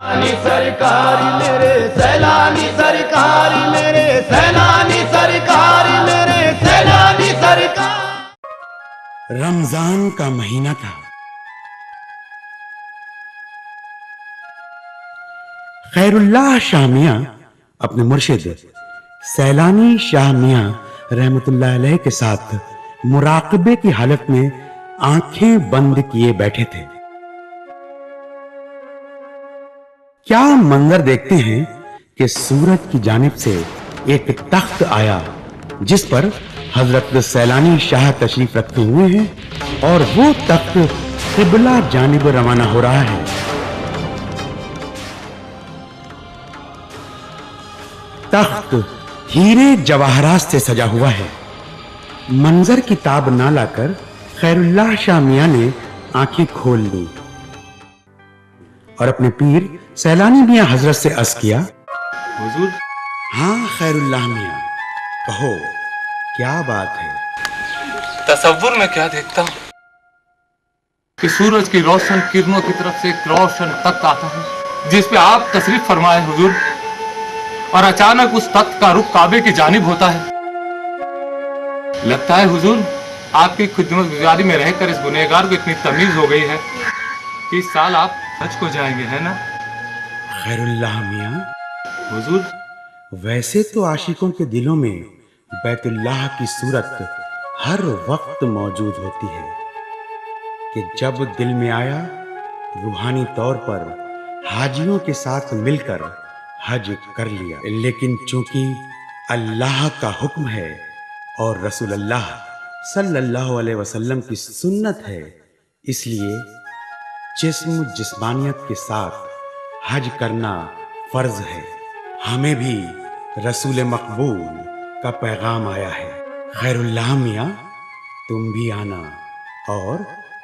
سرکار میرے سیلانی سرکار میرے سیلانی سرکار میرے سیلانی سرکار۔ رمضان کا مہینہ تھا۔ خیر اللہ شاہ میاں اپنے مرشد سیلانی شاہ میاں رحمت اللہ علیہ کے ساتھ مراقبے کی حالت میں آنکھیں بند کیے بیٹھے تھے۔ کیا منظر دیکھتے ہیں کہ سورج کی جانب سے ایک تخت آیا جس پر حضرت سیلانی شاہ تشریف رکھتے ہوئے ہیں اور وہ تخت قبلہ جانب روانہ ہو رہا ہے۔ تخت ہیرے جواہرات سے سجا ہوا ہے۔ منظر کی تاب نہ لا کر خیر اللہ شاہ میاں نے آنکھیں کھول لی اور اپنے پیر سیلانی میاں حضرت سے عرض کیا، حضور، ہاں خیر اللہ میاں، کہو کیا بات ہے؟ تصور میں کیا دیکھتا ہوں کہ سورج کی روشن کرنوں کی طرف سے ایک روشن تخت آتا ہے جس پہ آپ تشریف فرمائے حضور، اور اچانک اس تخت کا رخ کعبے کی جانب ہوتا ہے۔ لگتا ہے حضور آپ کی خدمت گزاری میں رہ کر اس گنہگار کو اتنی تمیز ہو گئی ہے کہ اس سال آپ حج کو جائیں گے، ہے نا؟ خیر اللہ میاں، حضور، ویسے تو عاشقوں کے دلوں میں بیت اللہ کی صورت ہر وقت موجود ہوتی ہے کہ جب دل میں آیا روحانی طور پر حاجیوں کے ساتھ مل کر حج کر لیا، لیکن چونکہ اللہ کا حکم ہے اور رسول اللہ صلی اللہ علیہ وسلم کی سنت ہے، اس لیے جسمانیت کے ساتھ حج کرنا فرض ہے۔ ہمیں بھی رسول مقبول کا پیغام آیا ہے۔ خیر اللہ میاں، تم بھی آنا اور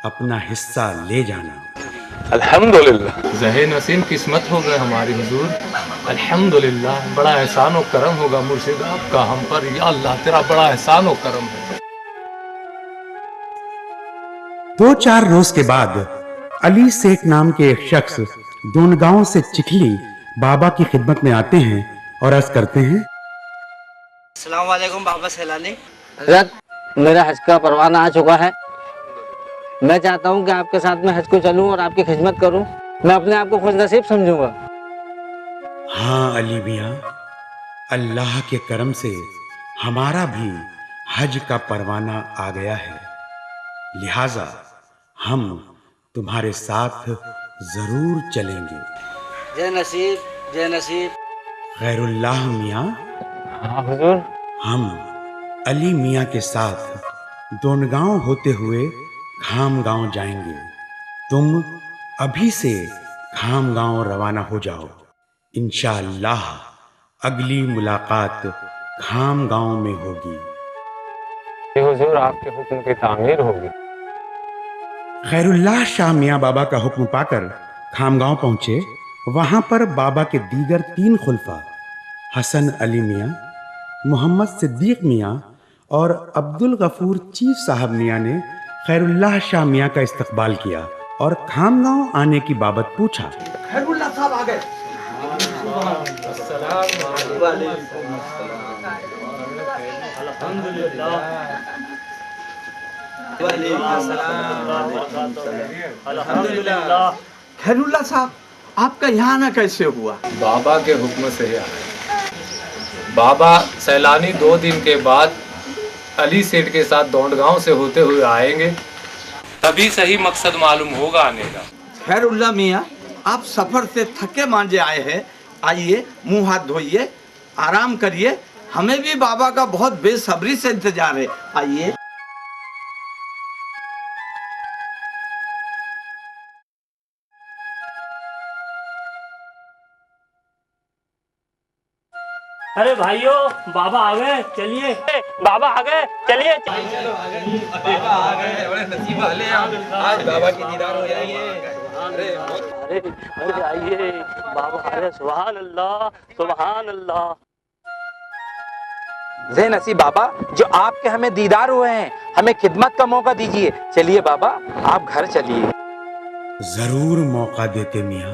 اپنا حصہ لے جانا۔ الحمدللہ، زہے نسیم قسمت ہو گئے ہماری حضور، الحمدللہ۔ بڑا احسان و کرم ہوگا مرشد آپ کا ہم پر، یا اللہ تیرا بڑا احسان و کرم ہے۔ 2-4 روز کے بعد علی سیٹھ نام کے ایک شخص دونگاؤں سے چکھلی بابا کی خدمت میں آتے ہیں اور عرض کرتے ہیں، السلام علیکم بابا سیلانی۔ حضرت، میرا حج کا پروانہ آ چکا ہے۔ میں چاہتا ہوں کہ آپ کے ساتھ میں حج کو چلوں اور آپ کی خدمت کروں۔ میں اپنے آپ کو خوش نصیب سمجھوں گا۔ ہاں علی میاں، اللہ کے کرم سے ہمارا بھی حج کا پروانہ آ گیا ہے، لہذا ہم تمہارے ساتھ ضرور چلیں گے۔ جے نصیب، جے نصیب۔ خیر اللہ میاں، ہاں حضور۔ ہم علی میاں کے ساتھ دونگاؤں ہوتے ہوئے کھام گاؤں جائیں گے۔ تم ابھی سے کھام گاؤں روانہ ہو جاؤ، انشاءاللہ اگلی ملاقات کھام گاؤں میں ہوگی۔ حضور، آپ کے حکم کی تعمیر ہوگی۔ خیر اللہ شاہ میاں بابا کا حکم پا کر کھام گاؤں پہنچے۔ وہاں پر بابا کے دیگر 3 خلفاء حسن علی میاں، محمد صدیق میاں اور عبد الغفور چیف صاحب میاں نے خیر اللہ شاہ میاں کا استقبال کیا اور کھام گاؤں آنے کی بابت پوچھا۔ خیر اللہ صاحب آ گئے۔ خیر اللہ صاحب، آپ کا یہاں آنا کیسے ہوا؟ بابا کے حکم سے ہی آئے۔ بابا سیلانی 2 دن کے بعد علی سیٹھ کے ساتھ دونڈگاؤں سے ہوتے ہوئے آئیں گے، تبھی صحیح مقصد معلوم ہوگا آنے کا۔ خیر اللہ میاں، آپ سفر سے تھکے مانجے آئے ہیں، آئیے منہ ہاتھ دھوئیے، آرام کریے، ہمیں بھی بابا کا بہت بے صبری سے انتظار ہے، آئیے۔ ارے بھائیو، بابا آ گئے، چلیے۔ بابا آ گئے، چلیے۔ بابا آ گئے، بڑے نصیب والے ہیں، آج بابا کی دیدار ہو جائیں گے۔ ارے آئیے، بابا آ گئے، سبحان اللہ، سبحان اللہ۔ زین نصیب بابا، جو آپ کے ہمیں دیدار ہوئے ہیں، ہمیں خدمت کا موقع دیجیے۔ چلیے بابا، آپ گھر چلیے۔ ضرور موقع دیتے میاں،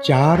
4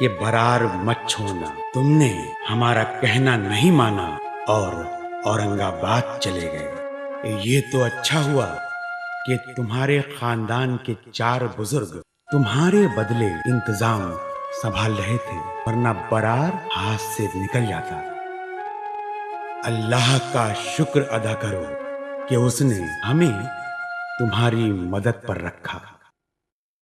کہ برار مت چھوڑنا، تم نے ہمارا کہنا نہیں مانا اور اورنگ آباد چلے گئے۔ یہ تو اچھا ہوا کہ تمہارے خاندان کے 4 بزرگ تمہارے بدلے انتظام سنبھال رہے تھے، ورنہ برار ہاتھ سے نکل جاتا۔ اللہ کا شکر ادا کرو کہ اس نے ہمیں تمہاری مدد پر رکھا۔